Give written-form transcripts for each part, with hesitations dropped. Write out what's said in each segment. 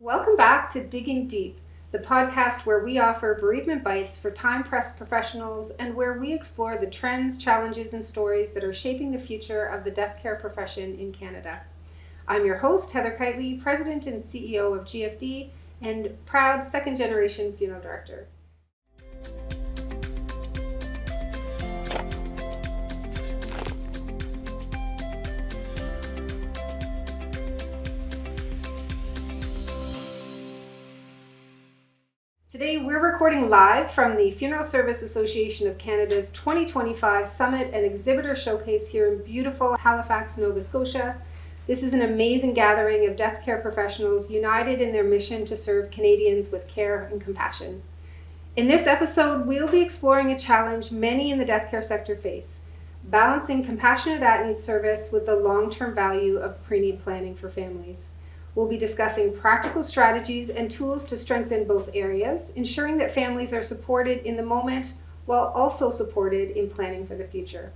Welcome back to Digging Deep, the podcast where we offer bereavement bites for time-pressed professionals and where we explore the trends, challenges, and stories that are shaping the future of the death care profession in Canada. I'm your host, Heather Kitely, President and CEO of GFD and proud second-generation funeral director. Today we're recording live from the Funeral Service Association of Canada's 2025 Summit and Exhibitor Showcase here in beautiful Halifax, Nova Scotia. This is an amazing gathering of death care professionals united in their mission to serve Canadians with care and compassion. In this episode, we'll be exploring a challenge many in the death care sector face, balancing compassionate at-need service with the long-term value of pre-need planning for families. We'll be discussing practical strategies and tools to strengthen both areas, ensuring that families are supported in the moment while also supported in planning for the future.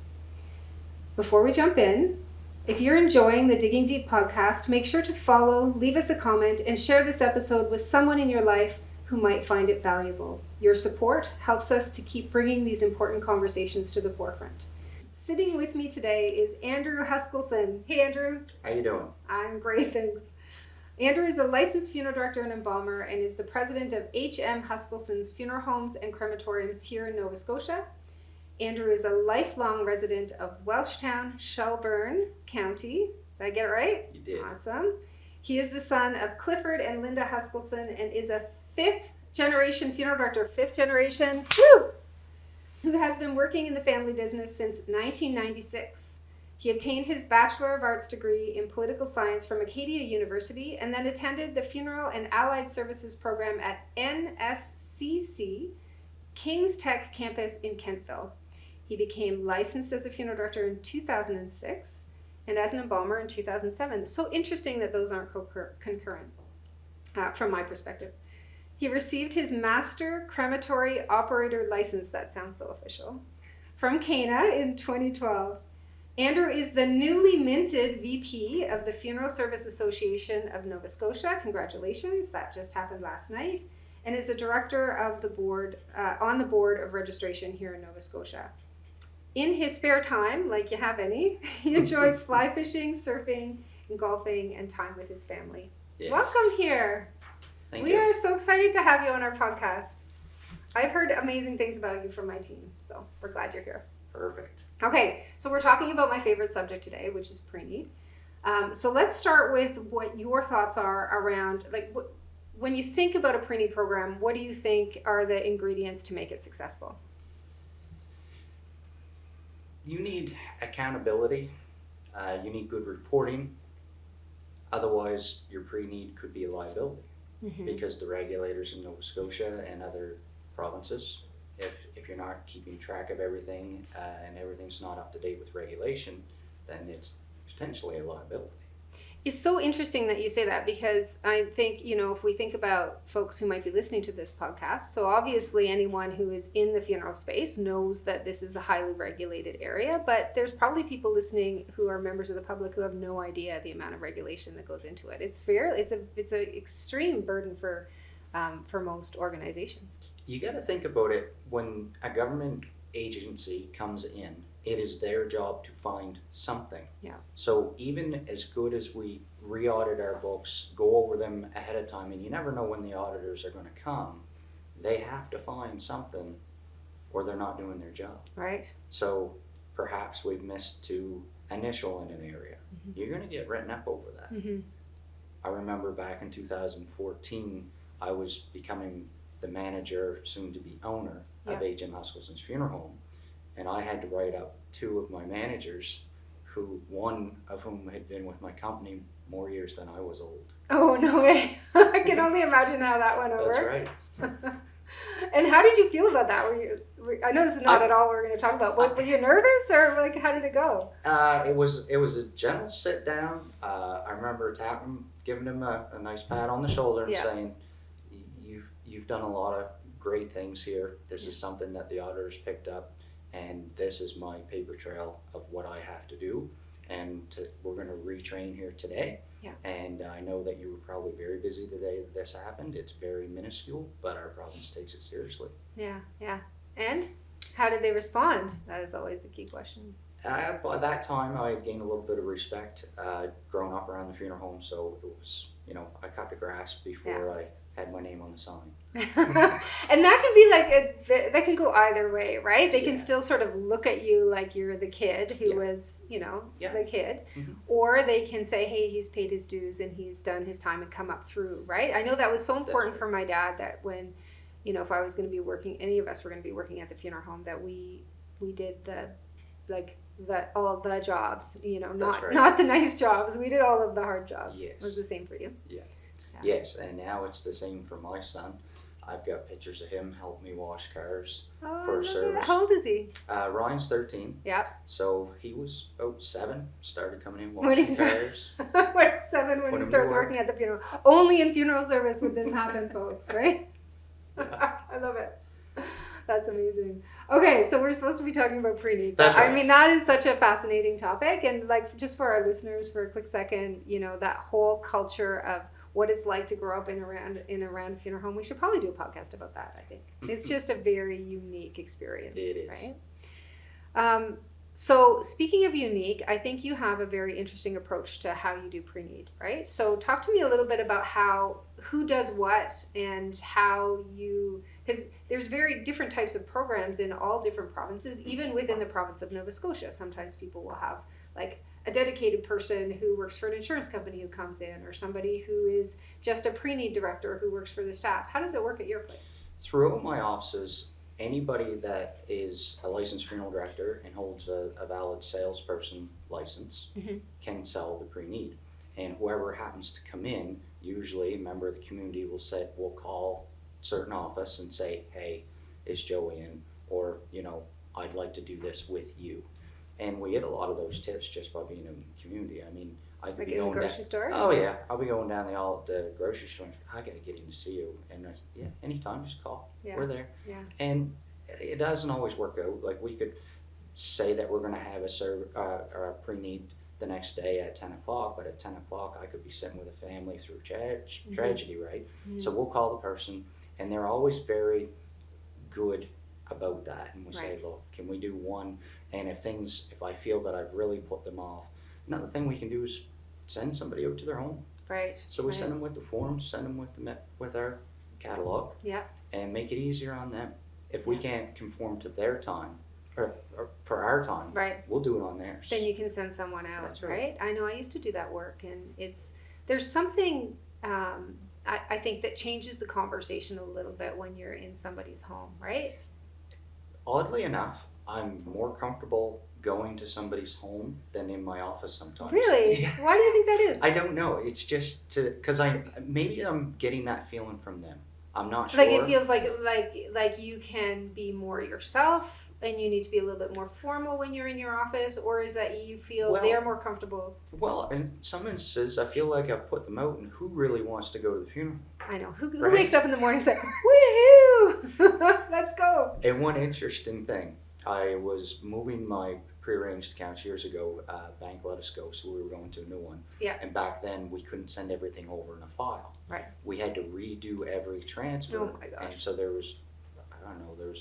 Before we jump in, if you're enjoying the Digging Deep podcast, make sure to follow, leave us a comment, and share this episode with someone in your life who might find it valuable. Your support helps us to keep bringing these important conversations to the forefront. Sitting with me today is Andrew Huskilson. Hey, Andrew. How you doing? I'm great, thanks. Andrew is a licensed funeral director and embalmer and is the president of H.M. Huskilson's Funeral Homes and Crematoriums here in Nova Scotia. Andrew is a lifelong resident of Welshtown, Shelburne County. Did I get it right? You did. Awesome. He is the son of Clifford and Linda Huskilson and is a fifth-generation funeral director, who has been working in the family business since 1996. He obtained his Bachelor of Arts degree in Political Science from Acadia University and then attended the Funeral and Allied Services program at NSCC, King's Tech campus in Kentville. He became licensed as a funeral director in 2006 and as an embalmer in 2007. So interesting that those aren't concurrent from my perspective. He received his Master Crematory Operator license, that sounds so official, from CANA in 2012. Andrew is the newly minted VP of the Funeral Service Association of Nova Scotia. Congratulations, that just happened last night, and is a director of the board on the board of registration here in Nova Scotia. In his spare time, like you have any, he enjoys fly fishing, surfing, and golfing, and time with his family. Yes. Welcome here. Thank you. We are so excited to have you on our podcast. I've heard amazing things about you from my team, so we're glad you're here. Perfect. Okay, so we're talking about my favorite subject today, which is pre-need. So let's start with what your thoughts are around, when you think about a pre-need program, what do you think are the ingredients to make it successful? You need accountability. You need good reporting. Otherwise, your pre-need could be a liability because the regulators in Nova Scotia and other provinces, if you're not keeping track of everything and everything's not up to date with regulation, then it's potentially a liability. It's so interesting that you say that because I think, if we think about folks who might be listening to this podcast, so obviously anyone who is in the funeral space knows that this is a highly regulated area, but there's probably people listening who are members of the public who have no idea the amount of regulation that goes into it. It's an extreme burden for most organizations. You got to think about it. When a government agency comes in, it is their job to find something. Yeah. So even as good as we re-audit our books, go over them ahead of time, and you never know when the auditors are going to come, they have to find something or they're not doing their job. Right. So perhaps we've missed to initial in an area. You're going to get written up over that. I remember back in 2014, I was becoming the manager, soon to be owner of H.M. Huskilson's Funeral Home, and I had to write up two of my managers, one of whom had been with my company more years than I was old. Oh, no way. I can only imagine how that went over. That's right. And how did you feel about that? I know this is not at all what we're going to talk about. Were you nervous or how did it go? It was a gentle sit down. I remember giving him a nice pat on the shoulder and saying, You've done a lot of great things here. This is something that the auditors picked up, and this is my paper trail of what I have to do. we're going to retrain here today. Yeah. And I know that you were probably very busy the day that this happened. It's very minuscule, but our province takes it seriously. Yeah, yeah. And how did they respond? That is always the key question. By that time, I had gained a little bit of respect, growing up around the funeral home, so it was, I cut the grass before I had my name on the sign. And that can be that can go either way, right? They can still sort of look at you like you're the kid who was, the kid. Mm-hmm. Or they can say, hey, he's paid his dues and he's done his time and come up through, right? I know that was so important for my dad that when, if I was going to be working, any of us were going to be working at the funeral home, that we did all the jobs, not the nice jobs. We did all of the hard jobs. Yes. It was the same for you. Yeah. Yes, and now it's the same for my son. I've got pictures of him help me wash cars for service. How old is he? Ryan's 13. Yeah. So he was about 7, started coming in washing cars. When 7 when he starts working at the funeral. Only in funeral service would this happen, folks, right? I love it. That's amazing. Okay, so we're supposed to be talking about Preneed. That's right. I mean, that is such a fascinating topic. And just for our listeners for a quick second, that whole culture of what it's like to grow up in around a funeral home. We should probably do a podcast about that, I think. It's just a very unique experience. It is. Right? So speaking of unique, I think you have a very interesting approach to how you do Preneed, right? So talk to me a little bit about who does what and how because there's very different types of programs in all different provinces, even within the province of Nova Scotia. Sometimes people will have a dedicated person who works for an insurance company who comes in, or somebody who is just a Preneed director who works for the staff. How does it work at your place? Throughout my offices, anybody that is a licensed funeral director and holds a valid salesperson license can sell the Preneed. And whoever happens to come in, usually a member of the community will call certain office and say, hey, is Joey in? Or, I'd like to do this with you. And we get a lot of those tips just by being in the community. I mean, I could be going in the grocery store? Oh yeah, I'll be going down the grocery store. I got to get in to see you, and anytime, just call. Yeah. We're there. Yeah. And it doesn't always work out. Like we could say that we're going to have a Preneed the next day at 10 o'clock, but at 10 o'clock I could be sitting with a family through tragedy, right? Mm-hmm. So we'll call the person, and they're always very good about that, and we say, look, can we do one? And if I feel that I've really put them off, another thing we can do is send somebody out to their home. Right. So we send them with the forms, send them with our catalog, and make it easier on them. If we can't conform to their time, or for our time, we'll do it on theirs. Then you can send someone out. That's right. I know I used to do that work, and there's something I think that changes the conversation a little bit when you're in somebody's home, right? Oddly enough, I'm more comfortable going to somebody's home than in my office sometimes. Really? Yeah. Why do you think that is? I don't know. It's just because maybe I'm getting that feeling from them. I'm not sure. Like it feels like you can be more yourself, and you need to be a little bit more formal when you're in your office, or is that you feel they're more comfortable? Well, in some instances, I feel like I've put them out, and who really wants to go to the funeral? I know. Who wakes up in the morning and says, woohoo, let's go. And one interesting thing, I was moving my prearranged accounts years ago. Bank let us go, so we were going to a new one. Yeah. And back then, we couldn't send everything over in a file. Right. We had to redo every transfer. Oh my gosh. And so there was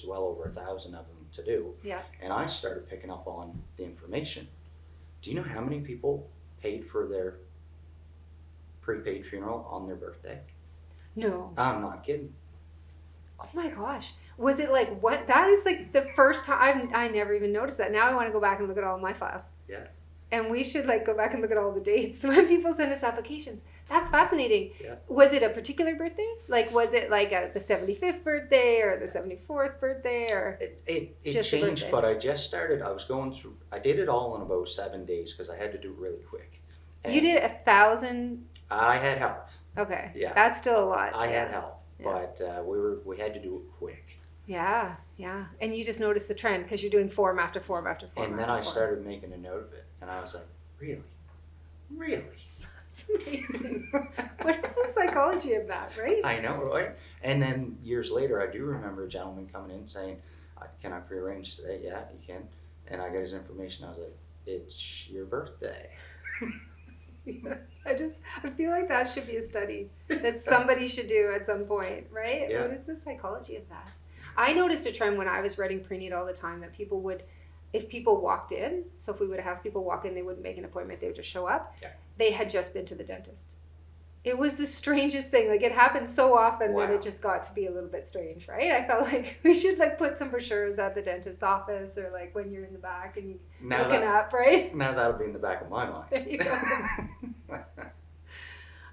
well over 1,000 of them to do. Yeah. And I started picking up on the information. Do you know how many people paid for their prepaid funeral on their birthday? No. I'm not kidding. Oh my gosh. Was it like what? That is like the first time I never even noticed that. Now I want to go back and look at all my files. Yeah. And we should go back and look at all the dates when people send us applications. That's fascinating. Yeah. Was it a particular birthday? Was it the 75th birthday or the 74th birthday or? It changed, but I just started. I did it all in about 7 days because I had to do it really quick. And you did 1,000? I had help. Okay. Yeah. That's still a lot. I had help, but we had to do it quick. Yeah, yeah. And you just noticed the trend because you're doing form after form after form. And then I started making a note of it, and I was like, really? That's amazing. What is the psychology of that, right? I know, right? And then years later, I do remember a gentleman coming in saying, can I prearrange today? Yeah, you can. And I got his information. I was like, it's your birthday. I feel like that should be a study that somebody should do at some point, right? Yeah. What is the psychology of that? I noticed a trend when I was writing Preneed all the time that people would, if people walked in, so if we would have people walk in, they wouldn't make an appointment, they would just show up. Yeah. They had just been to the dentist. It was the strangest thing. Like, it happened so often that it just got to be a little bit strange, right? I felt like we should like put some brochures at the dentist's office, or like when you're in the back and you looking up, right? Now that'll be in the back of my mind. There you go.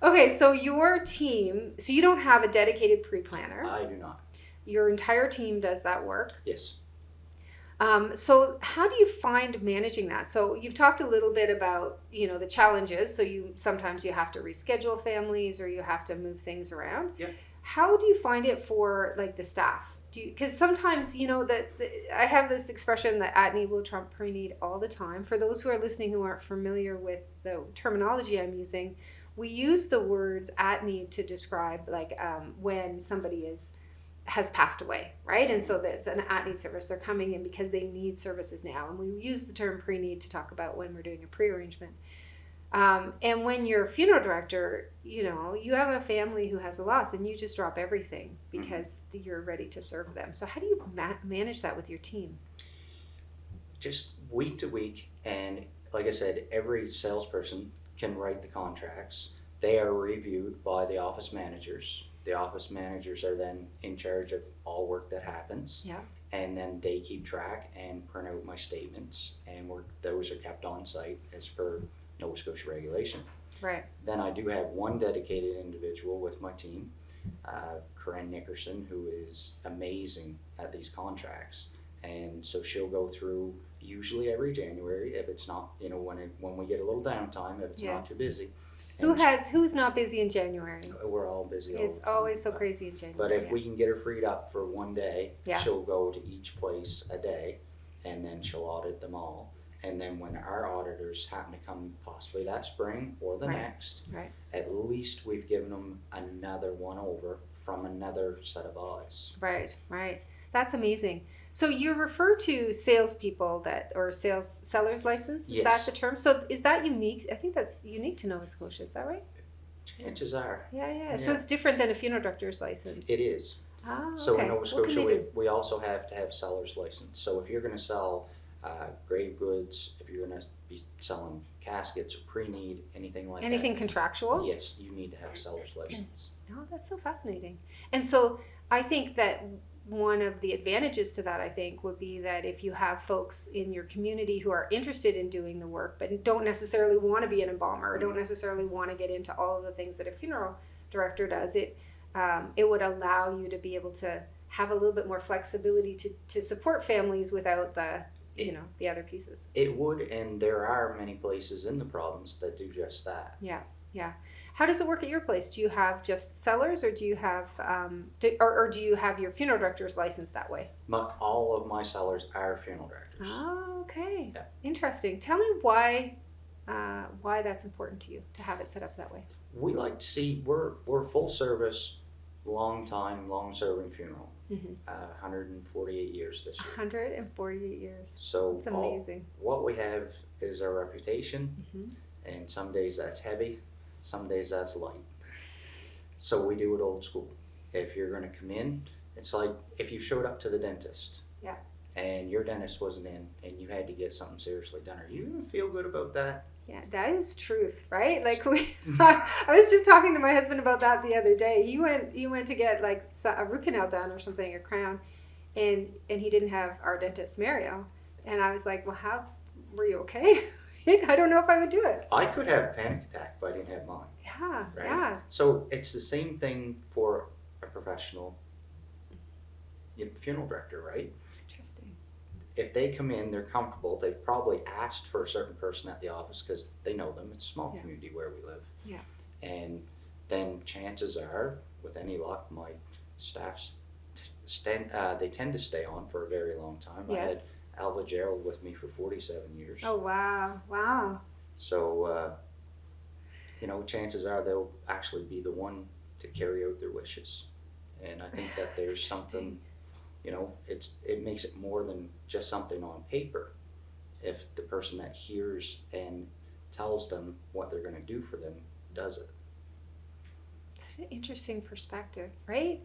Okay, so your team, so you don't have a dedicated pre-planner. I do not. Your entire team does that work. Yes. So how do you find managing that? So you've talked a little bit about, the challenges. So sometimes you have to reschedule families, or you have to move things around. Yeah. How do you find it for like the staff? Because sometimes, I have this expression that at-need will trump pre-need all the time. For those who are listening who aren't familiar with the terminology I'm using, we use the words at-need to describe like when somebody has passed away, right? And so that's an at-need service. They're coming in because they need services now. And we use the term pre-need to talk about when we're doing a pre-arrangement. And when you're a funeral director, you have a family who has a loss, and you just drop everything because you're ready to serve them. So how do you manage that with your team? Just week to week. And like I said, every salesperson can write the contracts. They are reviewed by the office managers. The office managers are then in charge of all work that happens. Yeah. And then they keep track and print out my statements, and those are kept on site as per Nova Scotia regulation. Right. Then I do have one dedicated individual with my team, Corinne Nickerson, who is amazing at these contracts. And so she'll go through usually every January, if it's not, when we get a little downtime, if it's not too busy. Who's not busy in January? We're all busy. It's always so crazy in January. But if we can get her freed up for one day, Yeah. she'll go to each place a day, and then she'll audit them all. And then when our auditors happen to come possibly that spring or the next, at least we've given them another one over from another set of eyes. Right. That's amazing. So you refer to salespeople or seller's license? Is that the term? So is that unique? I think that's unique to Nova Scotia. Is that right? Chances are. Yeah. So it's different than a funeral director's license. It is. Ah, So okay. in Nova Scotia, we also have to have seller's license. So if you're going to sell grave goods, if you're going to be selling caskets, pre-need, anything like that. Anything contractual? Yes, you need to have a seller's license. Oh, that's so fascinating. And so I think that one of the advantages to that, would be that if you have folks in your community who are interested in doing the work, but don't necessarily want to be an embalmer, or don't necessarily want to get into all of the things that a funeral director does, it would allow you to be able to have a little bit more flexibility to support families without the other pieces. It would, and there are many places in the province that do just that. Yeah. How does it work at your place? Do you have just sellers, or do you have or do you have your funeral director's license that way? All of my sellers are funeral directors. Oh, okay. Yeah. Interesting. Tell me why that's important to you to have it set up that way. We like to see we're full service, long serving funeral. 148 years this year. 148 years. So it's amazing. What we have is our reputation, and some days that's heavy, some days that's light. So we do it old school. If you're going to come in, it's like if you showed up to the dentist. Yeah. And your dentist wasn't in, and you had to get something seriously done. Are you going to feel good about that? Yeah, that is truth, right? Like I was just talking to my husband about that the other day. He went to get like a root canal done or something, a crown, and he didn't have our dentist Mario, and I was like, well, were you okay? I don't know if I would do it. I could have a panic attack if I didn't have mine. Yeah, right? Yeah. So it's the same thing for a professional funeral director, right? Interesting. If they come in, they're comfortable. They've probably asked for a certain person at the office because they know them. It's a small community where we live. Yeah. And then chances are, with any luck, my staffs they tend to stay on for a very long time. Yes. I had Alva Gerald with me for 47 years. Oh, wow. So, chances are they'll actually be the one to carry out their wishes. And I think that there's something, it makes it more than just something on paper. if the person that hears and tells them what they're going to do for them does it. It's an interesting perspective, right?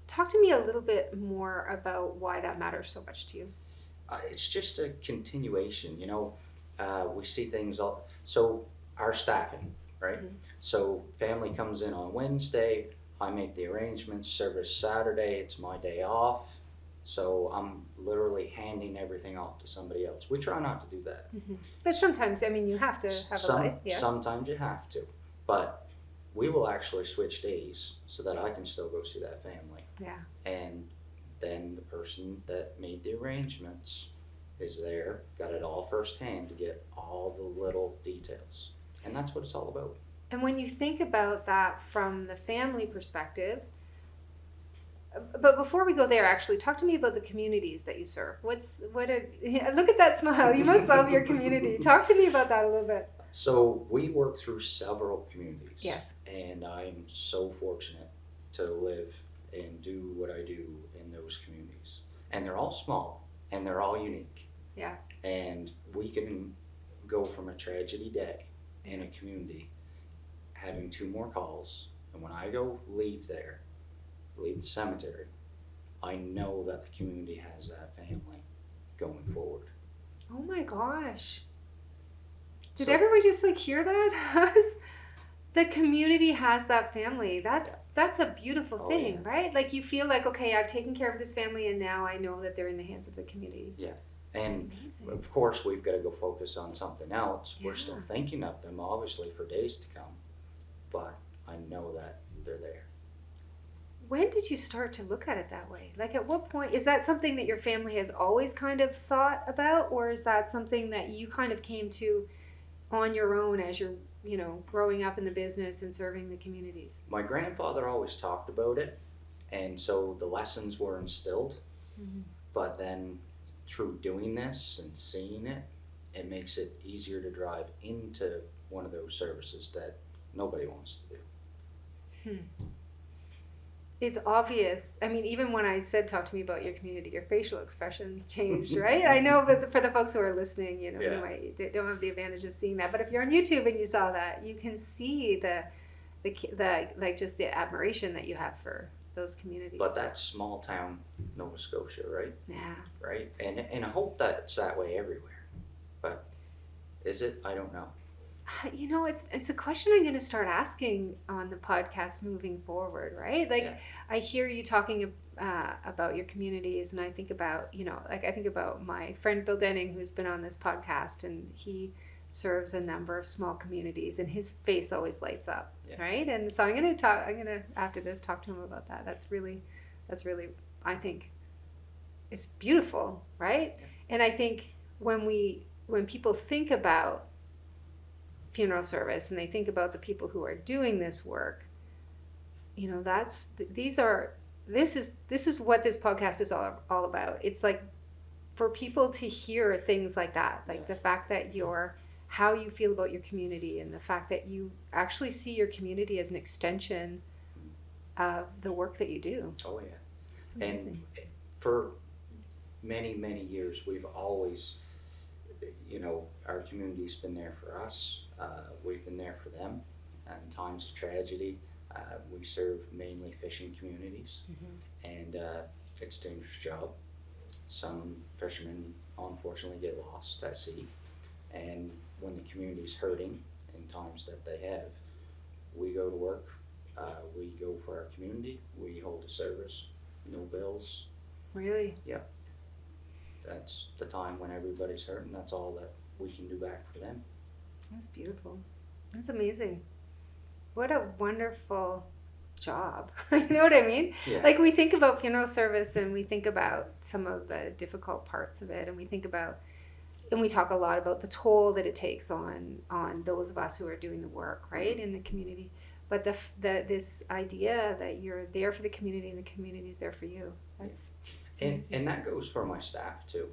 Talk to me a little bit more about why that matters so much to you. It's just a continuation, we see things all, so our staffing, right? Mm-hmm. So family comes in on Wednesday, I make the arrangements, service Saturday, it's my day off, so I'm literally handing everything off to somebody else. We try not to do that. Mm-hmm. But sometimes, I mean, you have to have a life, yes. Sometimes you have to, but we will actually switch days so that I can still go see that family. Yeah. And then the person that made the arrangements is there, got it all firsthand to get all the little details. And that's what it's all about. And when you think about that from the family perspective, but before we go there, actually, talk to me about the communities that you serve. Look at that smile. You must love your community. Talk to me about that a little bit. So we work through several communities. Yes. And I'm so fortunate to live and do what I do in those communities. And they're all small and they're all unique. Yeah. And we can go from a tragedy day in a community having 2 more calls, and when I leave the cemetery, I know that the community has that family going forward. Oh my gosh. Did So, everyone just hear that? The community has that family. That's a beautiful thing, yeah. right? You feel okay, I've taken care of this family and now I know that they're in the hands of the community. Yeah. And amazing. of course we've got to go focus on something else. Yeah. We're still thinking of them obviously for days to come, but I know that they're there. When did you start to look at it that way? At what point? Is that something that your family has always kind of thought about, or is that something that you kind of came to on your own as you're, growing up in the business and serving the communities? My grandfather always talked about it, and so the lessons were instilled, Mm-hmm. but then through doing this and seeing it, it makes it easier to drive into one of those services that nobody wants to do. It's obvious. I mean, even when I said talk to me about your community, your facial expression changed, right? I know, but for the folks who are listening, they don't have the advantage of seeing that. But if you're on YouTube and you saw that, you can see the just the admiration that you have for those communities. But that's small town Nova Scotia, right? Yeah. Right? And I hope that it's that way everywhere. But is it? I don't know. It's a question I'm going to start asking on the podcast moving forward, right? I hear you talking about your communities, and I think about, I think about my friend Bill Denning, who's been on this podcast, and he serves a number of small communities, and his face always lights up, right? And so I'm going to after this talk to him about that. That's really, I think, it's beautiful, right? Yeah. And I think when people think about funeral service and they think about the people who are doing this work, this is what this podcast is all about. It's for people to hear things like that, the fact that how you feel about your community, and the fact that you actually see your community as an extension of the work that you do. Oh yeah. It's amazing. And for many, many years we've always, our community's been there for us. We've been there for them. In times of tragedy, we serve mainly fishing communities, and it's a dangerous job. Some fishermen unfortunately get lost at sea, and when the community's hurting in times that they have, we go to work, we go for our community, we hold a service, no bills. Really? Yep. That's the time when everybody's hurting. That's all that we can do back for them. That's beautiful. That's amazing. What a wonderful job. You know what I mean? Yeah. We think about funeral service and we think about some of the difficult parts of it, and we talk a lot about the toll that it takes on those of us who are doing the work, right, in the community. But this idea that you're there for the community and the community is there for you. That's and that goes for my staff too.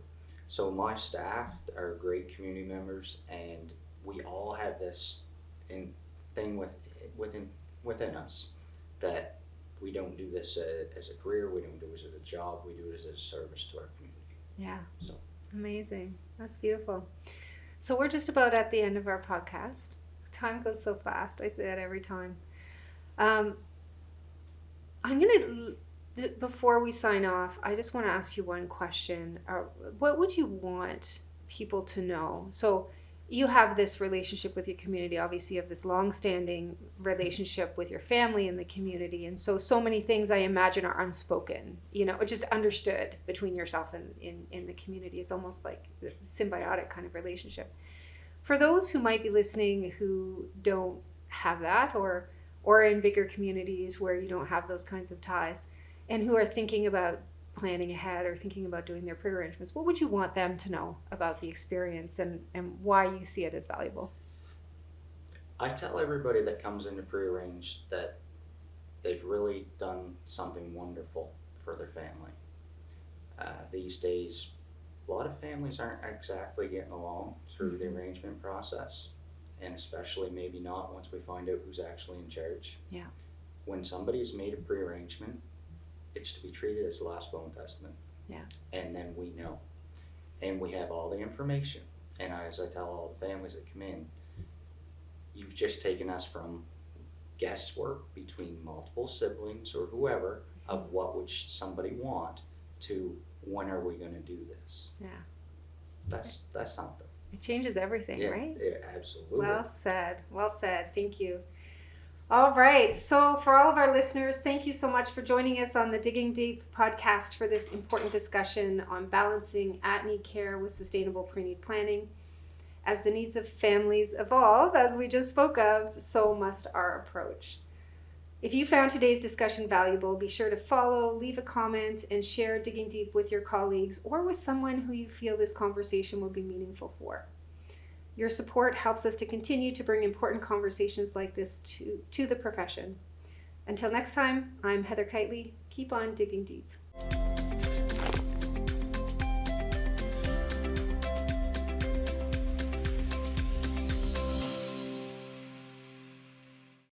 So my staff are great community members, and we all have this thing within us that we don't do this as a career, we don't do it as a job, we do it as a service to our community. Yeah. So Amazing. That's beautiful. So we're just about at the end of our podcast. Time goes so fast. I say that every time. Um, I'm going to, before we sign off, I just want to ask you one question. What would you want people to know? So you have this relationship with your community. Obviously, you have this long-standing relationship with your family and the community. And so many things I imagine are unspoken, or just understood between yourself and in the community. It's almost like a symbiotic kind of relationship. For those who might be listening who don't have that, or in bigger communities where you don't have those kinds of ties, and who are thinking about planning ahead or thinking about doing their pre-arrangements, what would you want them to know about the experience and why you see it as valuable? I tell everybody that comes in to pre-arrange that they've really done something wonderful for their family. These days, a lot of families aren't exactly getting along through the arrangement process, and especially maybe not once we find out who's actually in charge. Yeah. When somebody has made a pre-arrangement, it's to be treated as last will and testament. Yeah. And then we know. And we have all the information. And as I tell all the families that come in, you've just taken us from guesswork between multiple siblings or whoever of what would somebody want to when are we going to do this? Yeah. That's something. It changes everything, Yeah, right? Yeah, absolutely. Well said. Well said. Thank you. All right. So for all of our listeners, thank you so much for joining us on the Digging Deep podcast for this important discussion on balancing at-need care with sustainable pre-need planning. As the needs of families evolve, as we just spoke of, so must our approach. If you found today's discussion valuable, be sure to follow, leave a comment, and share Digging Deep with your colleagues or with someone who you feel this conversation will be meaningful for. Your support helps us to continue to bring important conversations like this to the profession. Until next time, I'm Heather Kitely. Keep on digging deep.